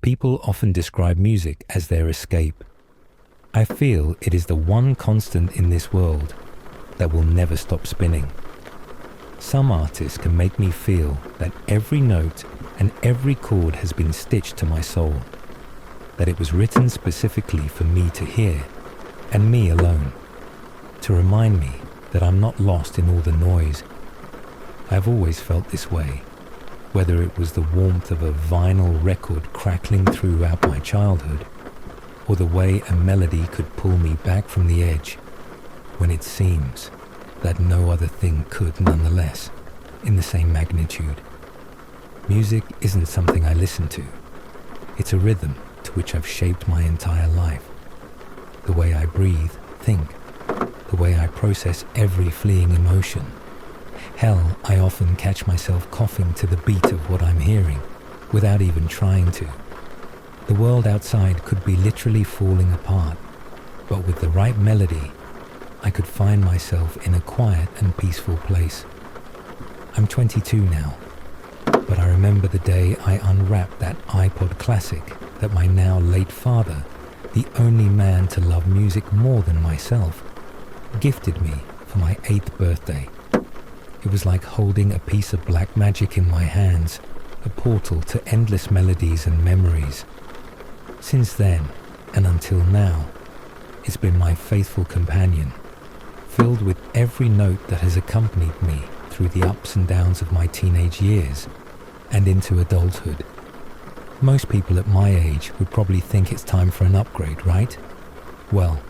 People often describe music as their escape. I feel it is the one constant in this world that will never stop spinning. Some artists can make me feel that every note and every chord has been stitched to my soul, that it was written specifically for me to hear, and me alone, to remind me that I'm not lost in all the noise. I've always felt this way, whether it was the warmth of a vinyl record crackling throughout my childhood, or the way a melody could pull me back from the edge when it seems that no other thing could nonetheless, in the same magnitude. Music isn't something I listen to. It's a rhythm to which I've shaped my entire life. The way I breathe, think, the way I process every fleeting emotion. Hell, I often catch myself coughing to the beat of what I'm hearing, without even trying to. The world outside could be literally falling apart, but with the right melody, I could find myself in a quiet and peaceful place. I'm 22 now, but I remember the day I unwrapped that iPod Classic that my now late father, the only man to love music more than myself, gifted me for my 8th birthday. It was like holding a piece of black magic in my hands, a portal to endless melodies and memories. Since then, and until now, it's been my faithful companion, filled with every note that has accompanied me through the ups and downs of my teenage years and into adulthood. Most people at my age would probably think it's time for an upgrade, right? Well,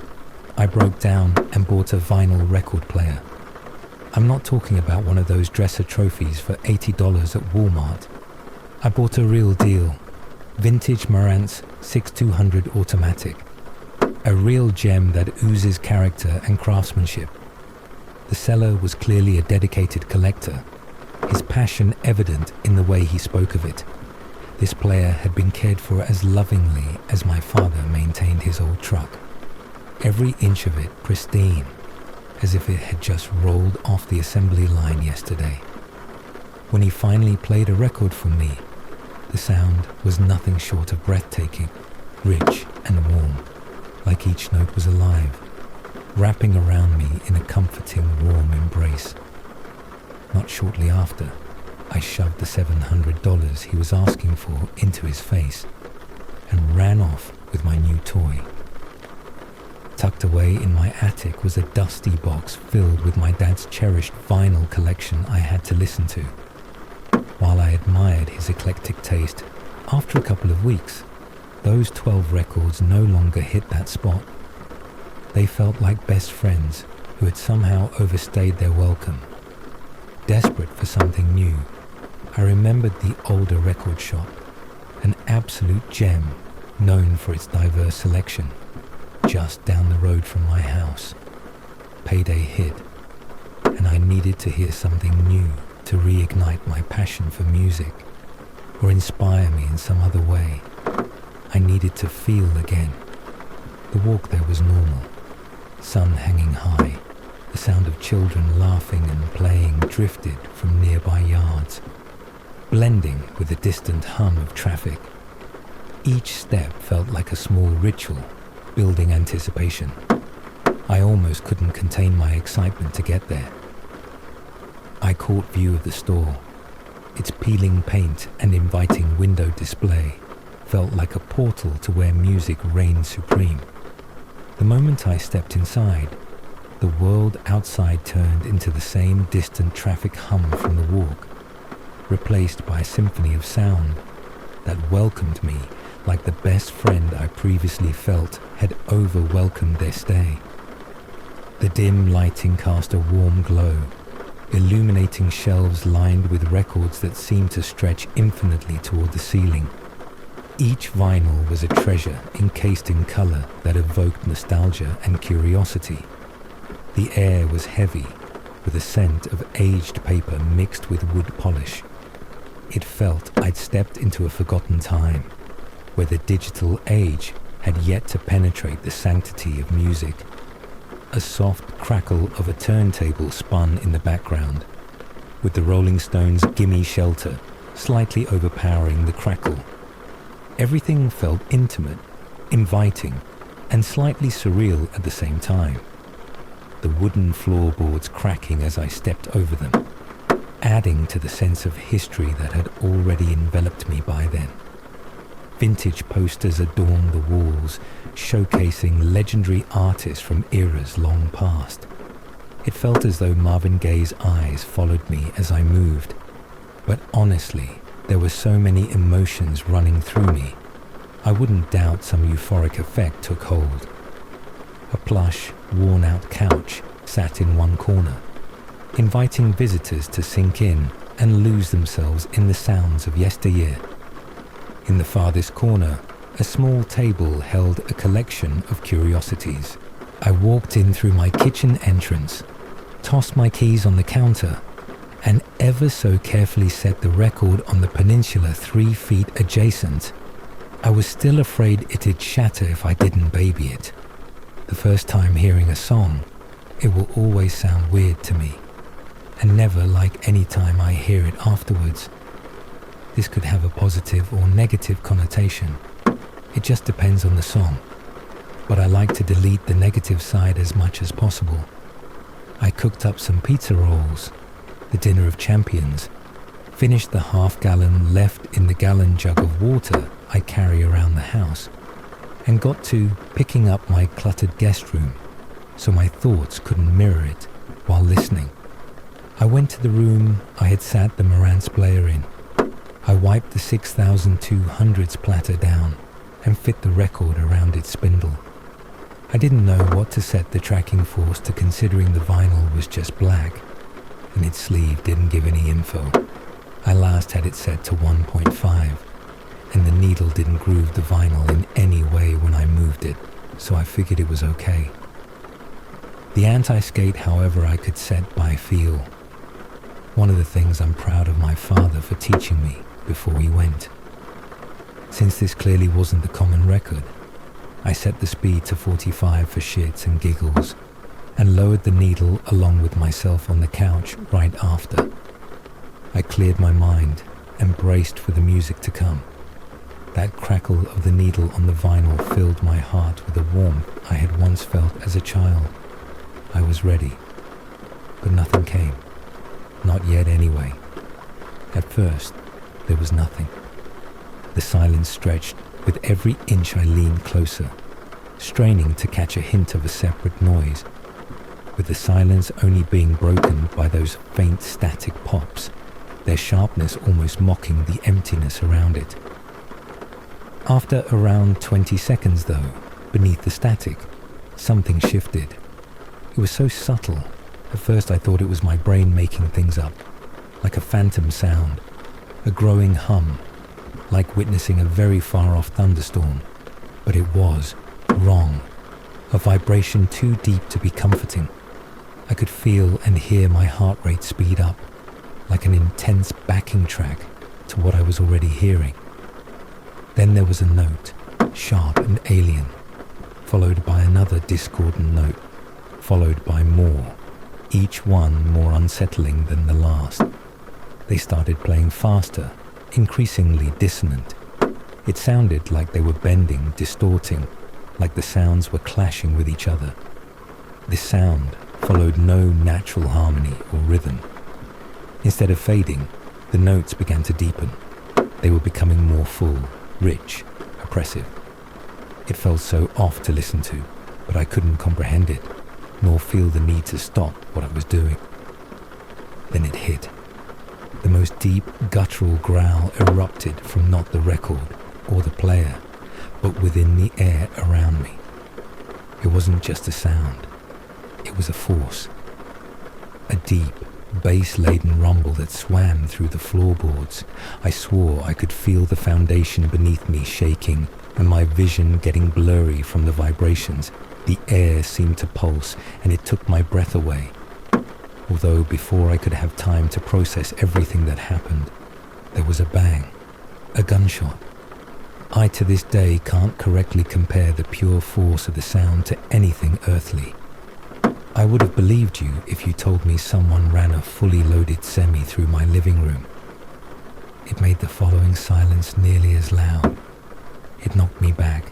I broke down and bought a vinyl record player. I'm not talking about one of those dresser trophies for $80 at Walmart. I bought a real deal, vintage Marantz 6200 automatic, a real gem that oozes character and craftsmanship. The seller was clearly a dedicated collector, his passion evident in the way he spoke of it. This player had been cared for as lovingly as my father maintained his old truck. Every inch of it pristine, as if it had just rolled off the assembly line yesterday. When he finally played a record for me, the sound was nothing short of breathtaking, rich and warm, like each note was alive, wrapping around me in a comforting, warm embrace. Not shortly after, I shoved the $700 he was asking for into his face and ran off with my new toy. Tucked away in my attic was a dusty box filled with my dad's cherished vinyl collection I had to listen to. While I admired his eclectic taste, after a couple of weeks, those 12 records no longer hit that spot. They felt like best friends who had somehow overstayed their welcome. Desperate for something new, I remembered the older record shop, an absolute gem known for its diverse selection, just down the road from my house. Payday hit, and I needed to hear something new to reignite my passion for music, or inspire me in some other way. I needed to feel again. The walk there was normal, sun hanging high, the sound of children laughing and playing drifted from nearby yards, blending with the distant hum of traffic. Each step felt like a small ritual, building anticipation. I almost couldn't contain my excitement to get there. I caught view of the store. Its peeling paint and inviting window display felt like a portal to where music reigned supreme. The moment I stepped inside, the world outside turned into the same distant traffic hum from the walk, replaced by a symphony of sound that welcomed me like the best friend I previously felt had over-welcomed their stay. The dim lighting cast a warm glow, illuminating shelves lined with records that seemed to stretch infinitely toward the ceiling. Each vinyl was a treasure encased in color that evoked nostalgia and curiosity. The air was heavy, with a scent of aged paper mixed with wood polish. It felt I'd stepped into a forgotten time, where the digital age had yet to penetrate the sanctity of music. A soft crackle of a turntable spun in the background, with the Rolling Stones' Gimme Shelter slightly overpowering the crackle. Everything felt intimate, inviting, and slightly surreal at the same time. The wooden floorboards cracking as I stepped over them, adding to the sense of history that had already enveloped me by then. Vintage posters adorned the walls, showcasing legendary artists from eras long past. It felt as though Marvin Gaye's eyes followed me as I moved, but honestly, there were so many emotions running through me, I wouldn't doubt some euphoric effect took hold. A plush, worn-out couch sat in one corner, inviting visitors to sink in and lose themselves in the sounds of yesteryear. In the farthest corner, a small table held a collection of curiosities. I walked in through my kitchen entrance, tossed my keys on the counter, and ever so carefully set the record on the peninsula 3 feet adjacent. I was still afraid it'd shatter if I didn't baby it. The first time hearing a song, it will always sound weird to me, and never like any time I hear it afterwards. This could have a positive or negative connotation. It just depends on the song, but I like to delete the negative side as much as possible. I cooked up some pizza rolls, the dinner of champions, finished the half-gallon left in the gallon jug of water I carry around the house, and got to picking up my cluttered guest room so my thoughts couldn't mirror it while listening. I went to the room I had sat the Marantz player in. I wiped the 6200s platter down and fit the record around its spindle. I didn't know what to set the tracking force to, considering the vinyl was just black and its sleeve didn't give any info. I last had it set to 1.5 and the needle didn't groove the vinyl in any way when I moved it, so I figured it was okay. The anti-skate, however, I could set by feel. One of the things I'm proud of my father for teaching me before he went. Since this clearly wasn't the common record, I set the speed to 45 for shits and giggles, and lowered the needle along with myself on the couch right after. I cleared my mind and braced for the music to come. That crackle of the needle on the vinyl filled my heart with a warmth I had once felt as a child. I was ready, but nothing came. Not yet anyway. At first, there was nothing. The silence stretched with every inch I leaned closer, straining to catch a hint of a separate noise, with the silence only being broken by those faint static pops, their sharpness almost mocking the emptiness around it. After around 20 seconds though, beneath the static, something shifted. It was so subtle, at first I thought it was my brain making things up, like a phantom sound, a growing hum, like witnessing a very far-off thunderstorm. But it was wrong, a vibration too deep to be comforting. I could feel and hear my heart rate speed up, like an intense backing track to what I was already hearing. Then there was a note, sharp and alien, followed by another discordant note, followed by more, each one more unsettling than the last. They started playing faster, increasingly dissonant. It sounded like they were bending, distorting, like the sounds were clashing with each other. This sound followed no natural harmony or rhythm. Instead of fading, the notes began to deepen. They were becoming more full, rich, oppressive. It felt so off to listen to, but I couldn't comprehend it, nor feel the need to stop what I was doing. Then it hit. The most deep, guttural growl erupted from not the record or the player, but within the air around me. It wasn't just a sound. It was a force. A deep, bass-laden rumble that swam through the floorboards. I swore I could feel the foundation beneath me shaking, and my vision getting blurry from the vibrations. The air seemed to pulse, and it took my breath away. Although before I could have time to process everything that happened, there was a bang, a gunshot. I to this day can't correctly compare the pure force of the sound to anything earthly. I would have believed you if you told me someone ran a fully loaded semi through my living room. It made the following silence nearly as loud, It knocked me back.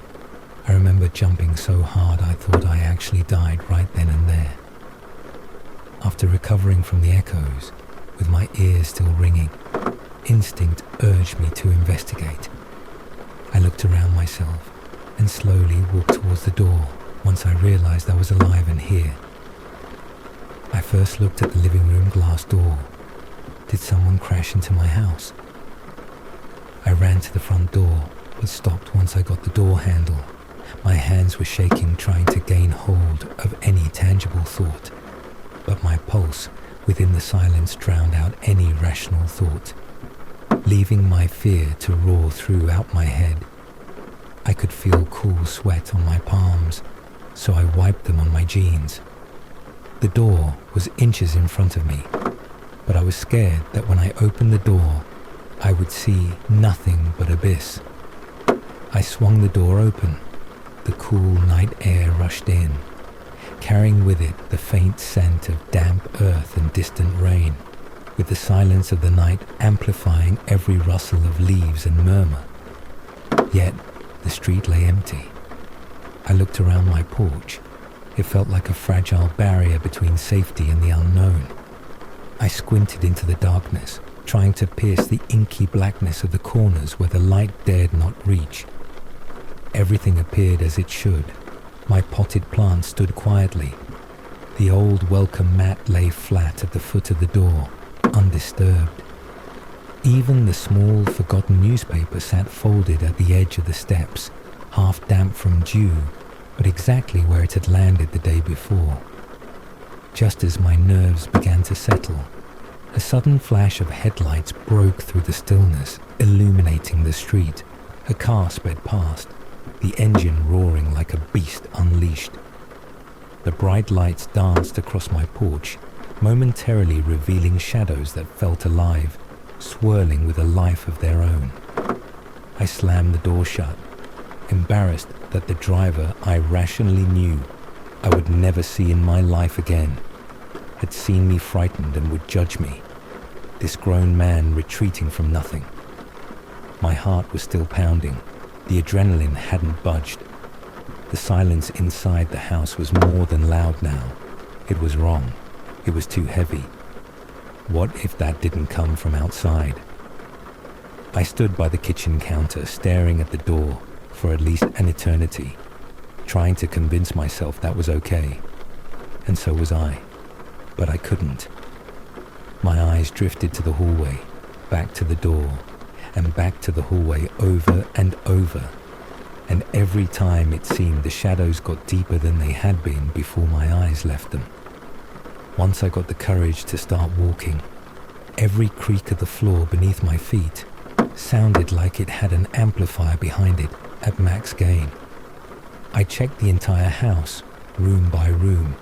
I remember jumping so hard I thought I actually died right then and there. After recovering from the echoes, with my ears still ringing, instinct urged me to investigate. I looked around myself and slowly walked towards the door once I realized I was alive and here. I first looked at the living room glass door. Did someone crash into my house? I ran to the front door, but stopped once I got the door handle. My hands were shaking, trying to gain hold of any tangible thought, but my pulse within the silence drowned out any rational thought, leaving my fear to roar throughout my head. I could feel cool sweat on my palms, so I wiped them on my jeans. The door was inches in front of me, but I was scared that when I opened the door, I would see nothing but abyss. I swung the door open. The cool night air rushed in, carrying with it the faint scent of damp earth and distant rain, with the silence of the night amplifying every rustle of leaves and murmur. Yet the street lay empty. I looked around my porch. It felt like a fragile barrier between safety and the unknown. I squinted into the darkness, trying to pierce the inky blackness of the corners where the light dared not reach. Everything appeared as it should. My potted plant stood quietly. The old welcome mat lay flat at the foot of the door, undisturbed. Even the small, forgotten newspaper sat folded at the edge of the steps, half damp from dew, but exactly where it had landed the day before. Just as my nerves began to settle, a sudden flash of headlights broke through the stillness, illuminating the street. A car sped past, the engine roaring like a beast unleashed. The bright lights danced across my porch, momentarily revealing shadows that felt alive, swirling with a life of their own. I slammed the door shut, embarrassed that the driver I rationally knew I would never see in my life again had seen me frightened and would judge me, this grown man retreating from nothing. My heart was still pounding. The adrenaline hadn't budged. The silence inside the house was more than loud now. It was wrong. It was too heavy. What if that didn't come from outside? I stood by the kitchen counter, staring at the door for at least an eternity, trying to convince myself that was okay. And so was I. But I couldn't. My eyes drifted to the hallway, back to the door, and back to the hallway over and over. And every time it seemed the shadows got deeper than they had been before my eyes left them. Once I got the courage to start walking, every creak of the floor beneath my feet sounded like it had an amplifier behind it at max gain. I checked the entire house, room by room,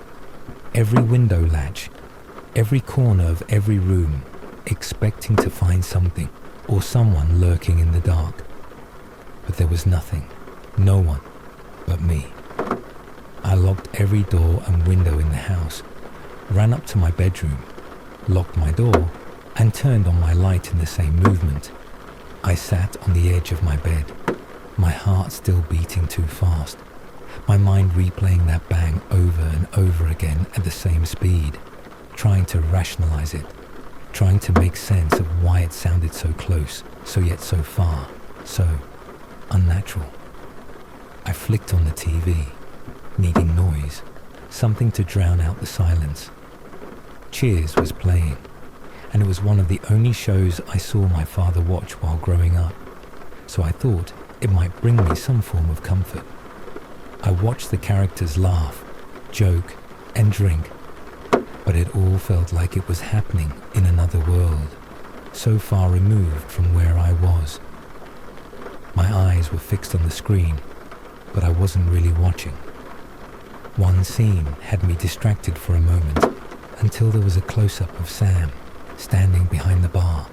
every window latch, every corner of every room, expecting to find something or someone lurking in the dark. But there was nothing, no one but me. I locked every door and window in the house, ran up to my bedroom, locked my door, and turned on my light in the same movement. I sat on the edge of my bed, my heart still beating too fast, my mind replaying that bang over and over again at the same speed, trying to rationalize it, trying to make sense of why it sounded so close, so yet so far, so unnatural. I flicked on the TV, needing noise, something to drown out the silence. Cheers was playing, and it was one of the only shows I saw my father watch while growing up, so I thought it might bring me some form of comfort. I watched the characters laugh, joke, and drink, but it all felt like it was happening in another world, so far removed from where I was. My eyes were fixed on the screen, but I wasn't really watching. One scene had me distracted for a moment, until there was a close-up of Sam, standing behind the bar,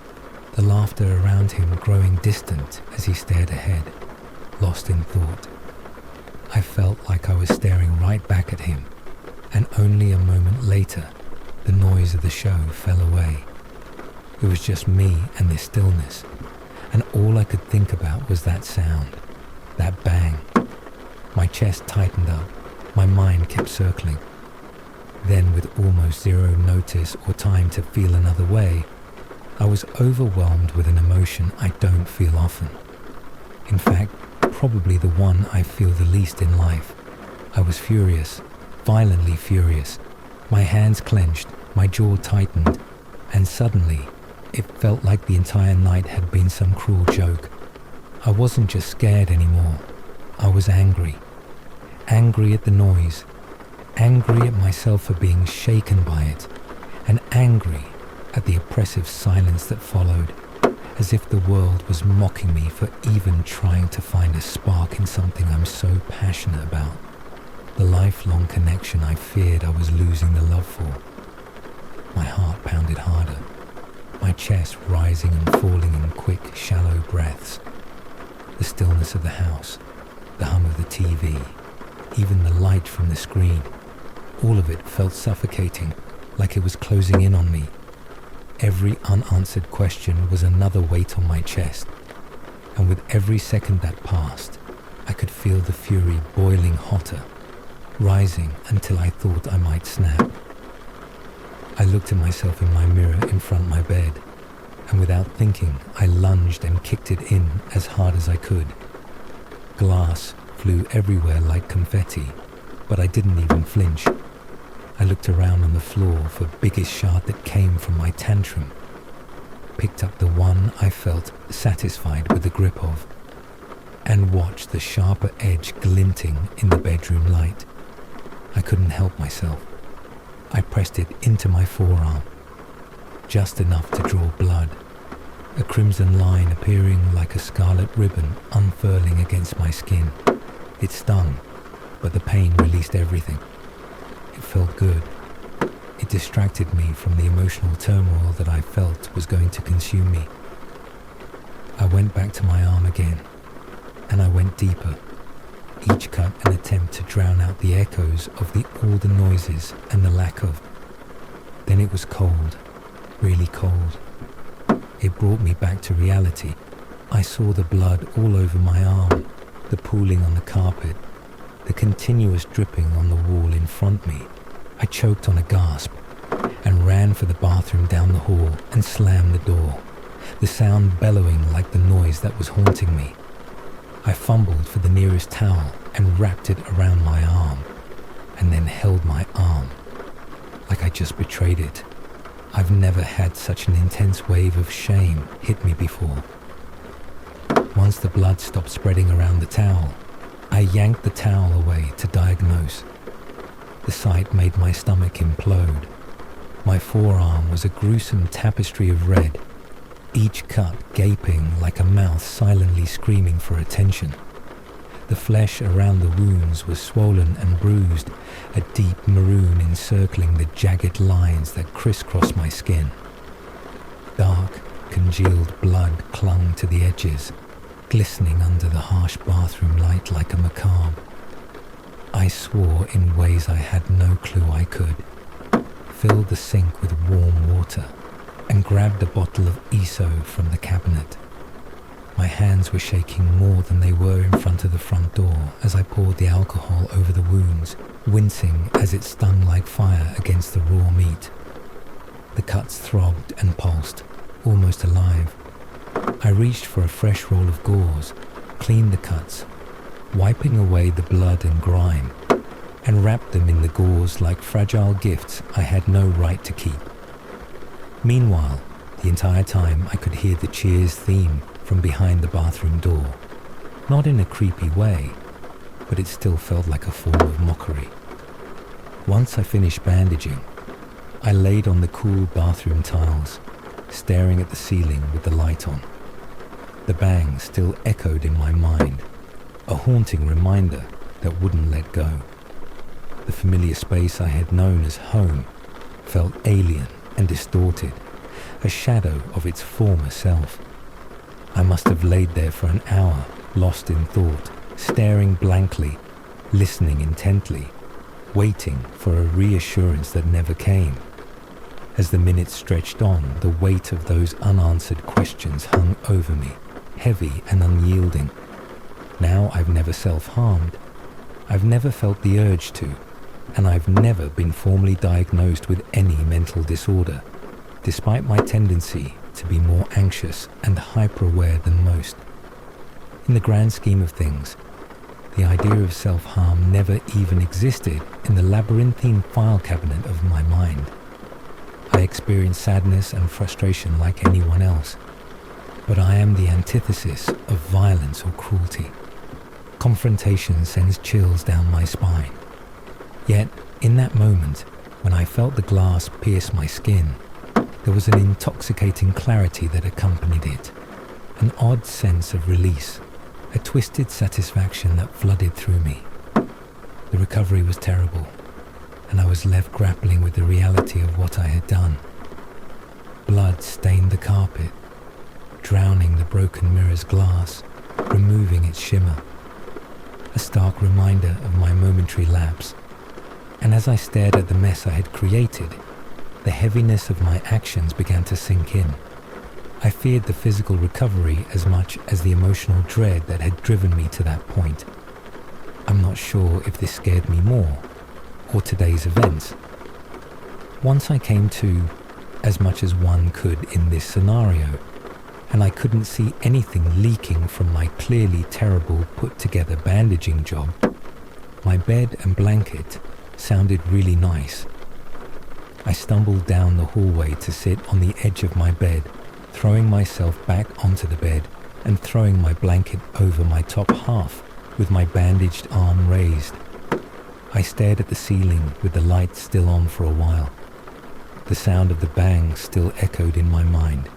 the laughter around him growing distant as he stared ahead, lost in thought. I felt like I was staring right back at him, and only a moment later, the noise of the show fell away. It was just me and this stillness, and all I could think about was that sound, That bang. My chest tightened up. My mind kept circling. Then, with almost zero notice or time to feel another way, I was overwhelmed with an emotion I don't feel often. In fact, probably the one I feel the least in life. I was furious, violently furious. My hands clenched, my jaw tightened, and suddenly, it felt like the entire night had been some cruel joke. I wasn't just scared anymore. I was angry. Angry at the noise. Angry at myself for being shaken by it. And angry at the oppressive silence that followed, as if the world was mocking me for even trying to find a spark in something I'm so passionate about. The lifelong connection I feared I was losing the love for. My heart pounded harder, my chest rising and falling in quick, shallow breaths. The stillness of the house, the hum of the TV, even the light from the screen, all of it felt suffocating, like it was closing in on me. Every unanswered question was another weight on my chest, and with every second that passed, I could feel the fury boiling hotter, rising until I thought I might snap. I looked at myself in my mirror in front of my bed, and without thinking, I lunged and kicked it in as hard as I could. Glass flew everywhere like confetti, but I didn't even flinch. I looked around on the floor for biggest shard that came from my tantrum, picked up the one I felt satisfied with the grip of, and watched the sharper edge glinting in the bedroom light. I couldn't help myself. I pressed it into my forearm, just enough to draw blood, a crimson line appearing like a scarlet ribbon unfurling against my skin. It stung, but the pain released everything. It felt good. It distracted me from the emotional turmoil that I felt was going to consume me. I went back to my arm again, and I went deeper, each cut an attempt to drown out the echoes of all the noises and the lack of. Then it was cold, really cold. It brought me back to reality. I saw the blood all over my arm, the pooling on the carpet, the continuous dripping on the wall in front of me. I choked on a gasp and ran for the bathroom down the hall and slammed the door, the sound bellowing like the noise that was haunting me. I fumbled for the nearest towel and wrapped it around my arm, and then held my arm, like I just betrayed it. I've never had such an intense wave of shame hit me before. Once the blood stopped spreading around the towel, I yanked the towel away to diagnose. The sight made my stomach implode. My forearm was a gruesome tapestry of red, each cut gaping like a mouth silently screaming for attention. The flesh around the wounds was swollen and bruised, a deep maroon encircling the jagged lines that crisscrossed my skin. Dark, congealed blood clung to the edges, glistening under the harsh bathroom light like a macabre. I swore in ways I had no clue I could, filled the sink with warm water, and grabbed a bottle of ESO from the cabinet. My hands were shaking more than they were in front of the front door as I poured the alcohol over the wounds, wincing as it stung like fire against the raw meat. The cuts throbbed and pulsed, almost alive. I reached for a fresh roll of gauze, cleaned the cuts, wiping away the blood and grime, and wrapped them in the gauze like fragile gifts I had no right to keep. Meanwhile, the entire time I could hear the Cheers theme from behind the bathroom door. Not in a creepy way, but it still felt like a form of mockery. Once I finished bandaging, I laid on the cool bathroom tiles, staring at the ceiling with the light on. The bang still echoed in my mind, a haunting reminder that wouldn't let go. The familiar space I had known as home felt alien and distorted, a shadow of its former self. I must have laid there for an hour, lost in thought, staring blankly, listening intently, waiting for a reassurance that never came. As the minutes stretched on, the weight of those unanswered questions hung over me, heavy and unyielding. Now I've never self-harmed. I've never felt the urge to, and I've never been formally diagnosed with any mental disorder, despite my tendency to be more anxious and hyper-aware than most. In the grand scheme of things, the idea of self-harm never even existed in the labyrinthine file cabinet of my mind. I experience sadness and frustration like anyone else, but I am the antithesis of violence or cruelty. Confrontation sends chills down my spine. Yet, in that moment, when I felt the glass pierce my skin, there was an intoxicating clarity that accompanied it, an odd sense of release, a twisted satisfaction that flooded through me. The recovery was terrible, and I was left grappling with the reality of what I had done. Blood stained the carpet, drowning the broken mirror's glass, removing its shimmer. A stark reminder of my momentary lapse. And as I stared at the mess I had created, the heaviness of my actions began to sink in. I feared the physical recovery as much as the emotional dread that had driven me to that point. I'm not sure if this scared me more, or today's events. Once I came to, as much as one could in this scenario, and I couldn't see anything leaking from my clearly terrible put-together bandaging job. My bed and blanket sounded really nice. I stumbled down the hallway to sit on the edge of my bed, throwing myself back onto the bed and throwing my blanket over my top half with my bandaged arm raised. I stared at the ceiling with the light still on for a while. The sound of the bang still echoed in my mind,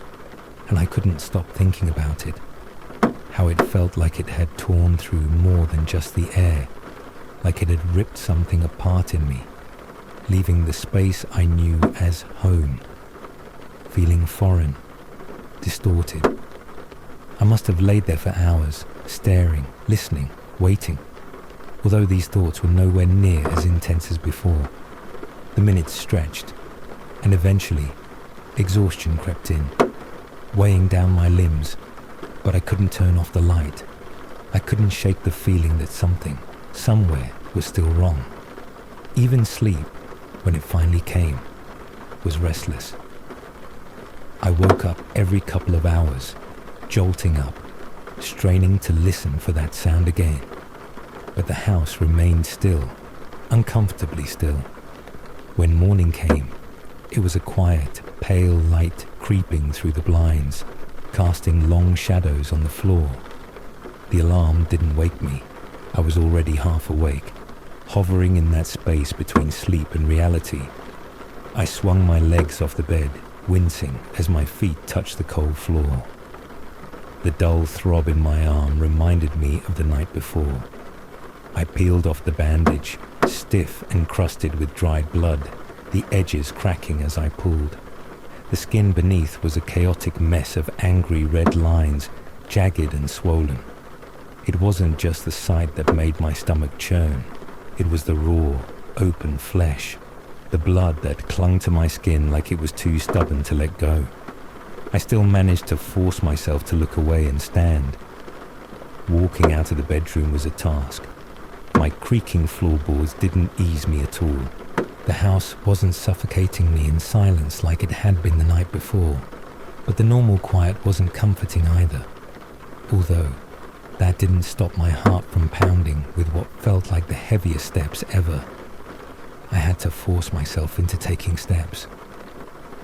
and I couldn't stop thinking about it. How it felt like it had torn through more than just the air, like it had ripped something apart in me, leaving the space I knew as home, feeling foreign, distorted. I must have laid there for hours, staring, listening, waiting, although these thoughts were nowhere near as intense as before. The minutes stretched, and eventually, exhaustion crept in, weighing down my limbs, but I couldn't turn off the light. I couldn't shake the feeling that something, somewhere, was still wrong. Even sleep, when it finally came, was restless. I woke up every couple of hours, jolting up, straining to listen for that sound again. But the house remained still, uncomfortably still. When morning came, it was a quiet, pale light creeping through the blinds, casting long shadows on the floor. The alarm didn't wake me. I was already half awake, hovering in that space between sleep and reality. I swung my legs off the bed, wincing as my feet touched the cold floor. The dull throb in my arm reminded me of the night before. I peeled off the bandage, stiff and crusted with dried blood, the edges cracking as I pulled. The skin beneath was a chaotic mess of angry red lines, jagged and swollen. It wasn't just the sight that made my stomach churn. It was the raw, open flesh, the blood that clung to my skin like it was too stubborn to let go. I still managed to force myself to look away and stand. Walking out of the bedroom was a task. My creaking floorboards didn't ease me at all. The house wasn't suffocating me in silence like it had been the night before, but the normal quiet wasn't comforting either. Although, that didn't stop my heart from pounding with what felt like the heaviest steps ever. I had to force myself into taking steps.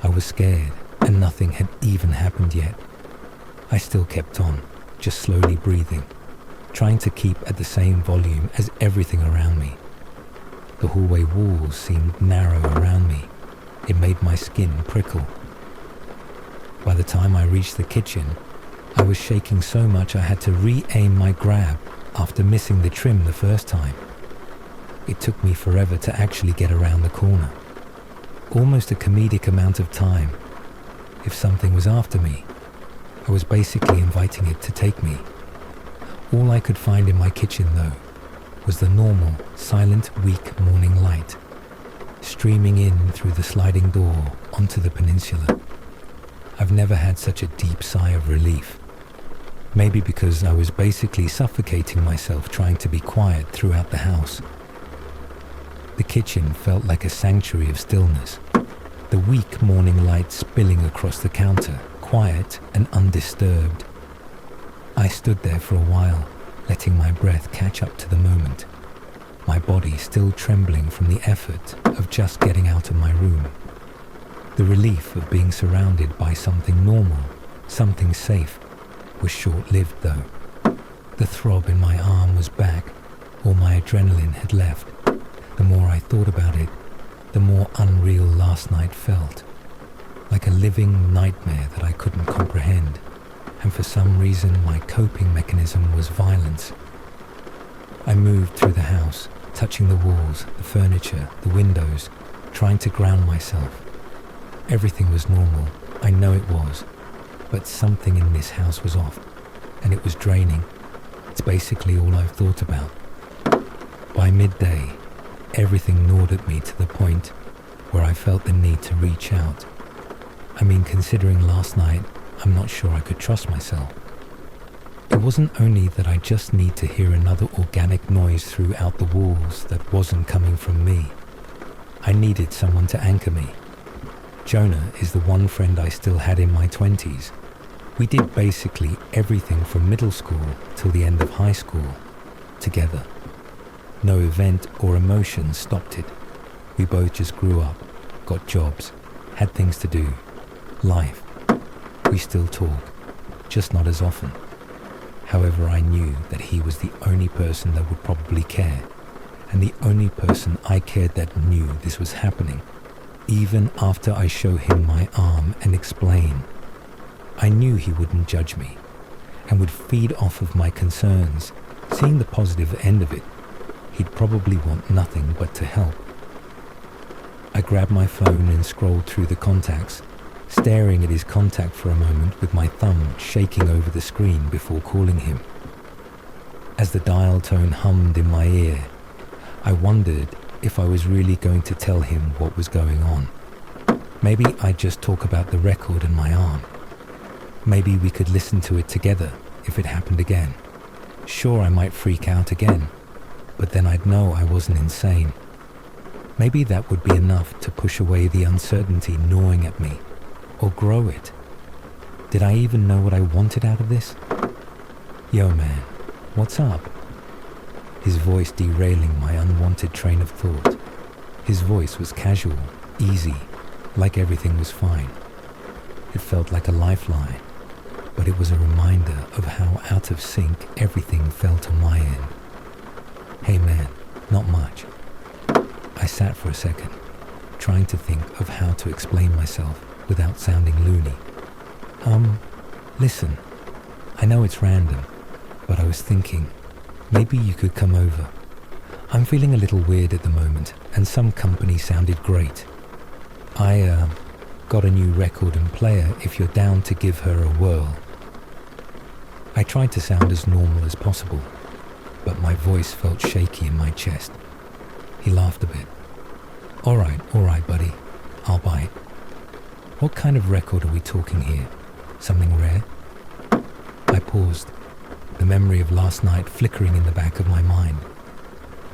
I was scared, and nothing had even happened yet. I still kept on, just slowly breathing, trying to keep at the same volume as everything around me. The hallway walls seemed narrow around me. It made my skin prickle. By the time I reached the kitchen, I was shaking so much I had to re-aim my grab after missing the trim the first time. It took me forever to actually get around the corner. Almost a comedic amount of time. If something was after me, I was basically inviting it to take me. All I could find in my kitchen, though, was the normal, silent, weak morning light, streaming in through the sliding door onto the peninsula. I've never had such a deep sigh of relief. Maybe because I was basically suffocating myself trying to be quiet throughout the house. The kitchen felt like a sanctuary of stillness, the weak morning light spilling across the counter, quiet and undisturbed. I stood there for a while, letting my breath catch up to the moment, my body still trembling from the effort of just getting out of my room. The relief of being surrounded by something normal, something safe, was short-lived though. The throb in my arm was back, or my adrenaline had left. The more I thought about it, the more unreal last night felt, like a living nightmare that I couldn't comprehend, and for some reason my coping mechanism was violence. I moved through the house, touching the walls, the furniture, the windows, trying to ground myself. Everything was normal, I know it was, but something in this house was off, and it was draining. It's basically all I've thought about. By midday, everything gnawed at me to the point where I felt the need to reach out. I mean, considering last night, I'm not sure I could trust myself. It wasn't only that I just need to hear another organic noise throughout the walls that wasn't coming from me. I needed someone to anchor me. Jonah is the one friend I still had in my 20s. We did basically everything from middle school till the end of high school, together. No event or emotion stopped it. We both just grew up, got jobs, had things to do, life. We still talk, just not as often. However, I knew that he was the only person that would probably care, and the only person I cared that knew this was happening, even after I show him my arm and explain. I knew he wouldn't judge me, and would feed off of my concerns. Seeing the positive end of it, he'd probably want nothing but to help. I grabbed my phone and scrolled through the contacts, staring at his contact for a moment with my thumb shaking over the screen before calling him. As the dial tone hummed in my ear, I wondered if I was really going to tell him what was going on. Maybe I'd just talk about the record and my arm. Maybe we could listen to it together if it happened again. Sure, I might freak out again, but then I'd know I wasn't insane. Maybe that would be enough to push away the uncertainty gnawing at me, or grow it. Did I even know what I wanted out of this? Yo man, what's up? His voice derailing my unwanted train of thought. His voice was casual, easy, like everything was fine. It felt like a lifeline, but it was a reminder of how out of sync everything felt on my end. Hey man, not much. I sat for a second, trying to think of how to explain myself without sounding loony. Listen, I know it's random, but I was thinking, maybe you could come over. I'm feeling a little weird at the moment, and some company sounded great. I, got a new record and player if you're down to give her a whirl. I tried to sound as normal as possible, but my voice felt shaky in my chest. He laughed a bit. All right, buddy. I'll buy it. What kind of record are we talking here? Something rare? I paused, the memory of last night flickering in the back of my mind.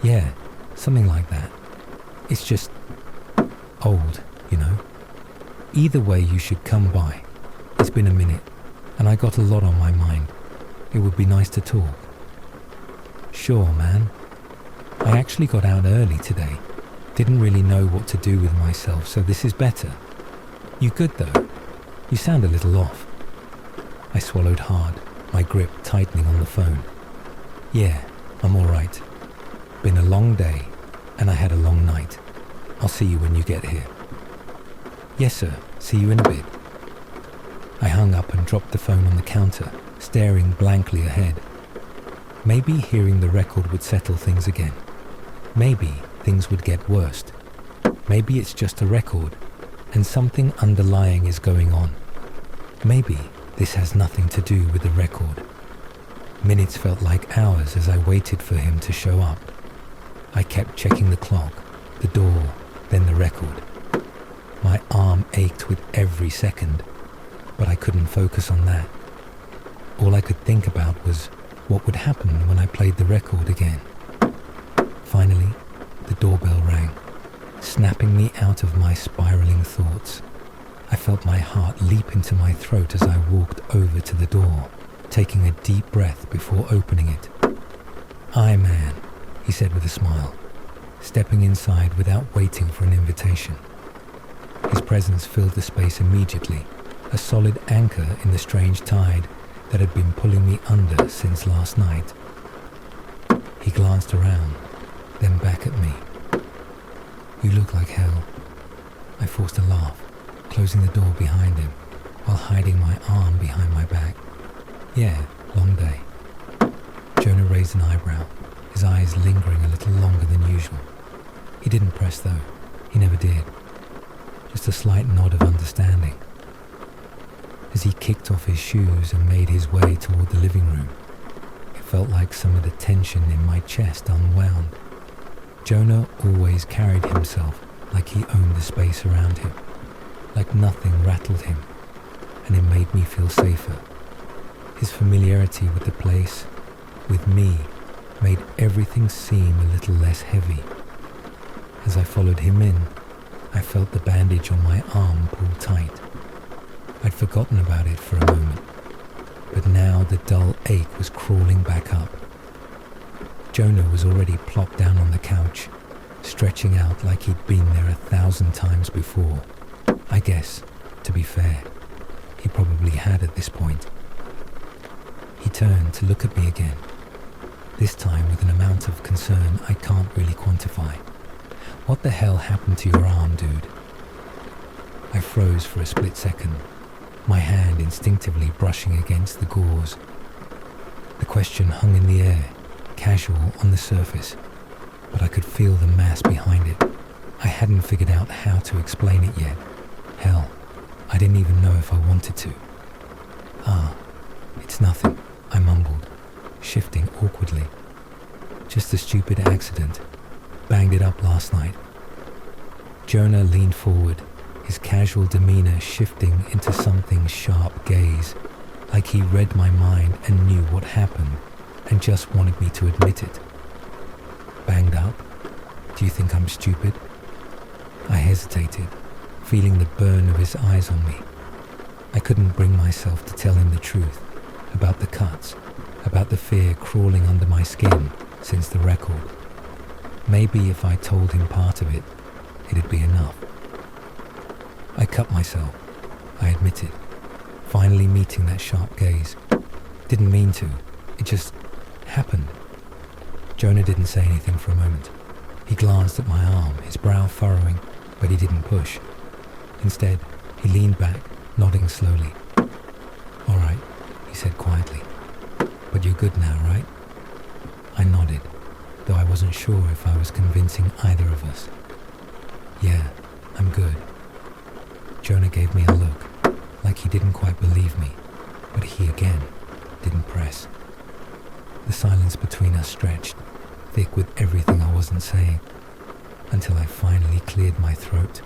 Yeah, something like that. It's just old, you know. Either way, you should come by. It's been a minute, and I got a lot on my mind. It would be nice to talk. Sure, man. I actually got out early today. Didn't really know what to do with myself, so this is better. You good though? You sound a little off. I swallowed hard, my grip tightening on the phone. Yeah, I'm alright. Been a long day, and I had a long night. I'll see you when you get here. Yes sir, see you in a bit. I hung up and dropped the phone on the counter, staring blankly ahead. Maybe hearing the record would settle things again. Maybe things would get worse. Maybe it's just a record, and something underlying is going on. Maybe this has nothing to do with the record. Minutes felt like hours as I waited for him to show up. I kept checking the clock, the door, then the record. My arm ached with every second, but I couldn't focus on that. All I could think about was what would happen when I played the record again. Finally, the doorbell rang, snapping me out of my spiraling thoughts. I felt my heart leap into my throat as I walked over to the door, taking a deep breath before opening it. "Aye, man," he said with a smile, stepping inside without waiting for an invitation. His presence filled the space immediately, a solid anchor in the strange tide that had been pulling me under since last night. He glanced around, then back at me. "You look like hell." I forced a laugh, closing the door behind him, while hiding my arm behind my back. "Yeah, long day." Jonah raised an eyebrow, his eyes lingering a little longer than usual. He didn't press though, he never did. Just a slight nod of understanding. As he kicked off his shoes and made his way toward the living room, it felt like some of the tension in my chest unwound. Jonah always carried himself like he owned the space around him, like nothing rattled him, and it made me feel safer. His familiarity with the place, with me, made everything seem a little less heavy. As I followed him in, I felt the bandage on my arm pull tight. I'd forgotten about it for a moment, but now the dull ache was crawling back up. Jonah was already plopped down on the couch, stretching out like he'd been there 1,000 times before. I guess, to be fair, he probably had at this point. He turned to look at me again, this time with an amount of concern I can't really quantify. "What the hell happened to your arm, dude?" I froze for a split second, my hand instinctively brushing against the gauze. The question hung in the air, casual on the surface, but I could feel the mass behind it. I hadn't figured out how to explain it yet. Hell, I didn't even know if I wanted to. It's nothing," I mumbled, shifting awkwardly. "Just a stupid accident. Banged it up last night." Jonah leaned forward, his casual demeanor shifting into something's sharp gaze, like he read my mind and knew what happened and just wanted me to admit it. "Banged up? Do you think I'm stupid?" I hesitated, feeling the burn of his eyes on me. I couldn't bring myself to tell him the truth about the cuts, about the fear crawling under my skin since the record. Maybe if I told him part of it, it'd be enough. I cut myself, I admitted, finally meeting that sharp gaze. Didn't mean to, it just happened. Jonah didn't say anything for a moment. He glanced at my arm, his brow furrowing, but he didn't push. Instead, he leaned back, nodding slowly. "All right," he said quietly. "But you're good now, right?" I nodded, though I wasn't sure if I was convincing either of us. "Yeah, I'm good." Jonah gave me a look, like he didn't quite believe me, but he again didn't press. The silence between us stretched, thick with everything I wasn't saying, until I finally cleared my throat.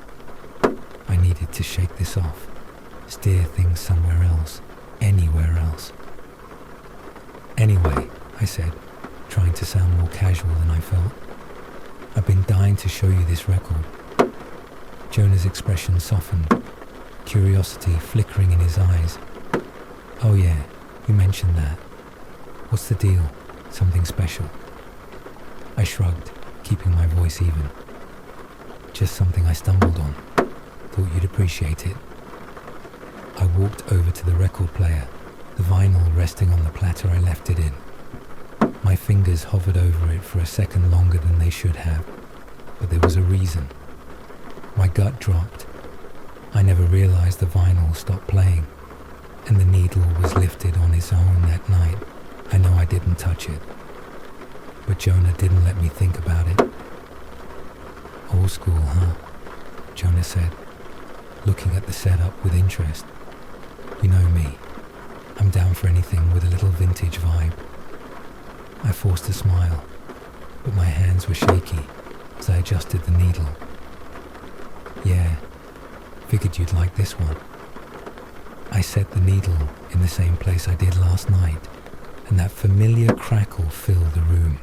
I needed to shake this off, steer things somewhere else, anywhere else. "Anyway," I said, trying to sound more casual than I felt, "I've been dying to show you this record." Jonah's expression softened, curiosity flickering in his eyes. "Oh yeah, you mentioned that. What's the deal? Something special?" I shrugged, keeping my voice even. "Just something I stumbled on. Thought you'd appreciate it." I walked over to the record player, the vinyl resting on the platter I left it in. My fingers hovered over it for a second longer than they should have, but there was a reason. My gut dropped. I never realized the vinyl stopped playing, and the needle was lifted on its own that night. I know I didn't touch it, but Jonah didn't let me think about it. "Old school, huh?" Jonah said, looking at the setup with interest. "You know me. I'm down for anything with a little vintage vibe." I forced a smile, but my hands were shaky as I adjusted the needle. "Yeah, figured you'd like this one." I set the needle in the same place I did last night, and that familiar crackle filled the room.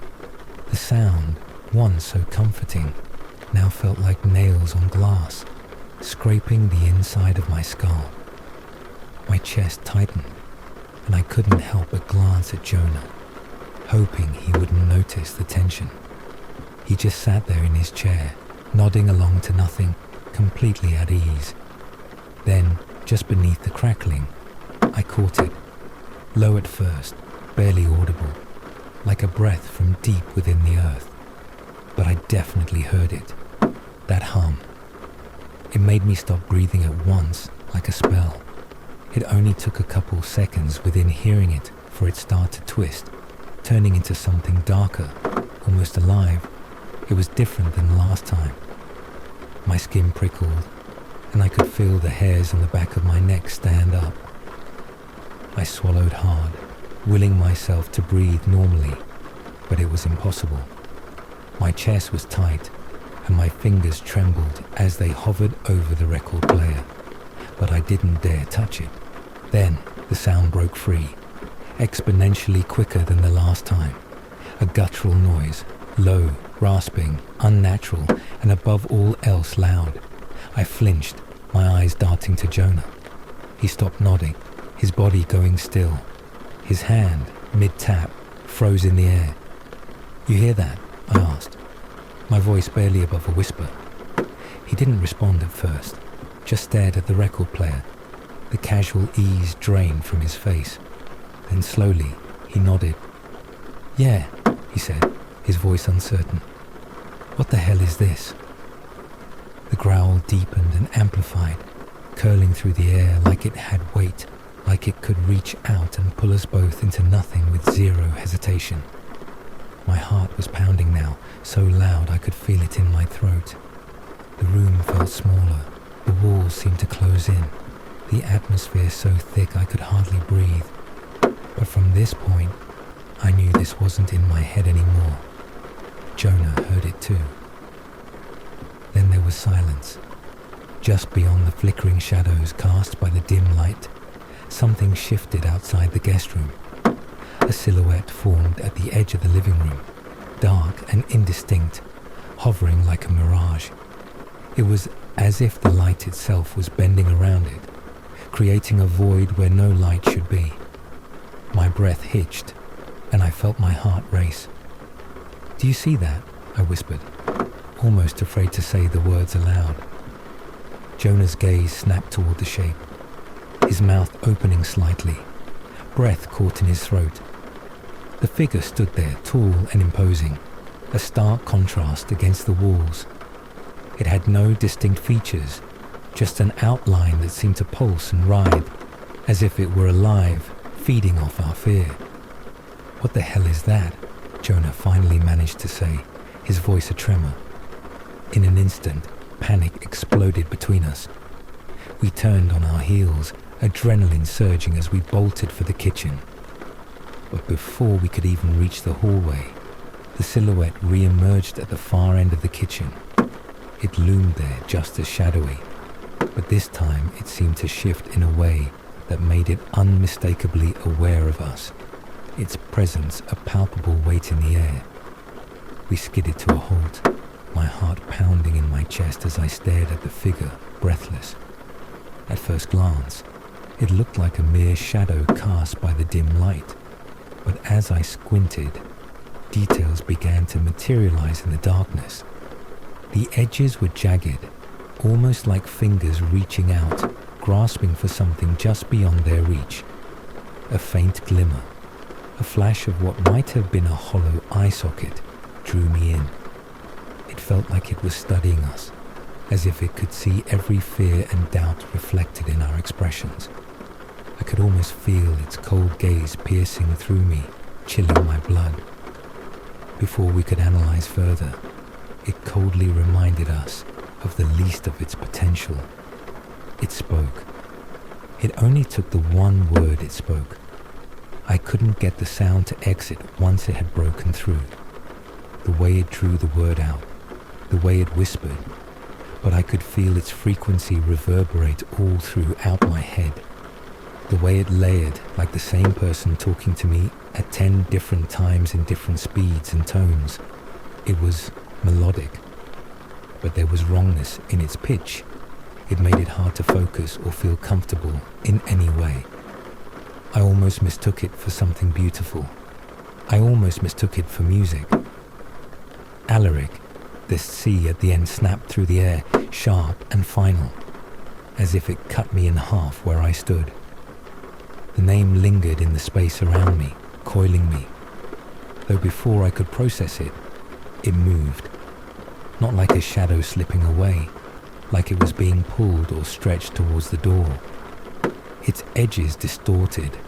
The sound, once so comforting, now felt like nails on glass, scraping the inside of my skull. My chest tightened, and I couldn't help but glance at Jonah, hoping he wouldn't notice the tension. He just sat there in his chair, nodding along to nothing, completely at ease. Then, just beneath the crackling, I caught it, low at first, barely audible, like a breath from deep within the earth. But I definitely heard it, that hum. It made me stop breathing at once, like a spell. It only took a couple seconds within hearing it for it start to twist, turning into something darker, almost alive. It was different than last time. My skin prickled, and I could feel the hairs on the back of my neck stand up. I swallowed hard, willing myself to breathe normally, but it was impossible. My chest was tight, and my fingers trembled as they hovered over the record player, but I didn't dare touch it. Then the sound broke free, exponentially quicker than the last time. A guttural noise, low, rasping, unnatural, and above all else loud. I flinched, my eyes darting to Jonah. He stopped nodding, his body going still. His hand, mid-tap, froze in the air. "You hear that?" I asked, my voice barely above a whisper. He didn't respond at first, just stared at the record player. The casual ease drained from his face. Then slowly, he nodded. "Yeah," he said, his voice uncertain. "What the hell is this?" The growl deepened and amplified, curling through the air like it had weight, like it could reach out and pull us both into nothing with zero hesitation. My heart was pounding now, so loud I could feel it in my throat. The room felt smaller, the walls seemed to close in, the atmosphere so thick I could hardly breathe. But from this point, I knew this wasn't in my head anymore. Jonah heard it too. Then there was silence. Just beyond the flickering shadows cast by the dim light, something shifted outside the guest room. A silhouette formed at the edge of the living room, dark and indistinct, hovering like a mirage. It was as if the light itself was bending around it, creating a void where no light should be. My breath hitched, and I felt my heart race. "Do you see that?" I whispered, almost afraid to say the words aloud. Jonah's gaze snapped toward the shape, his mouth opening slightly, breath caught in his throat. The figure stood there, tall and imposing, a stark contrast against the walls. It had no distinct features, just an outline that seemed to pulse and writhe, as if it were alive, feeding off our fear. "What the hell is that?" Jonah finally managed to say, his voice a tremor. In an instant, panic exploded between us. We turned on our heels, adrenaline surging as we bolted for the kitchen. But before we could even reach the hallway, the silhouette re-emerged at the far end of the kitchen. It loomed there just as shadowy, but this time it seemed to shift in a way that made it unmistakably aware of us, its presence a palpable weight in the air. We skidded to a halt, my heart pounding in my chest as I stared at the figure, breathless. At first glance, it looked like a mere shadow cast by the dim light, but as I squinted, details began to materialize in the darkness. The edges were jagged, almost like fingers reaching out, grasping for something just beyond their reach. A faint glimmer, a flash of what might have been a hollow eye socket, drew me in. It felt like it was studying us, as if it could see every fear and doubt reflected in our expressions. I could almost feel its cold gaze piercing through me, chilling my blood. Before we could analyze further, it coldly reminded us of the least of its potential. It spoke. It only took the one word it spoke. I couldn't get the sound to exit once it had broken through. The way it drew the word out, the way it whispered, but I could feel its frequency reverberate all throughout my head. The way it layered, like the same person talking to me at 10 different times in different speeds and tones. It was melodic, but there was wrongness in its pitch. It made it hard to focus or feel comfortable in any way. I almost mistook it for something beautiful. I almost mistook it for music. Alaric, the C at the end snapped through the air, sharp and final, as if it cut me in half where I stood. The name lingered in the space around me, coiling me, though before I could process it, it moved, not like a shadow slipping away, like it was being pulled or stretched towards the door. Its edges distorted,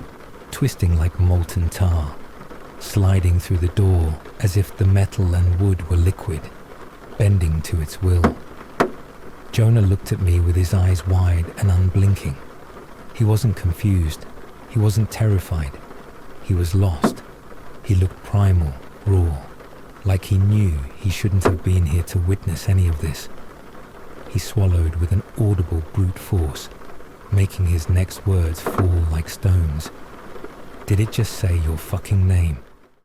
twisting like molten tar, sliding through the door as if the metal and wood were liquid, bending to its will. Jonah looked at me with his eyes wide and unblinking. He wasn't confused. He wasn't terrified. He was lost. He looked primal, raw, like he knew he shouldn't have been here to witness any of this. He swallowed with an audible brute force, making his next words fall like stones. Did it just say your fucking name?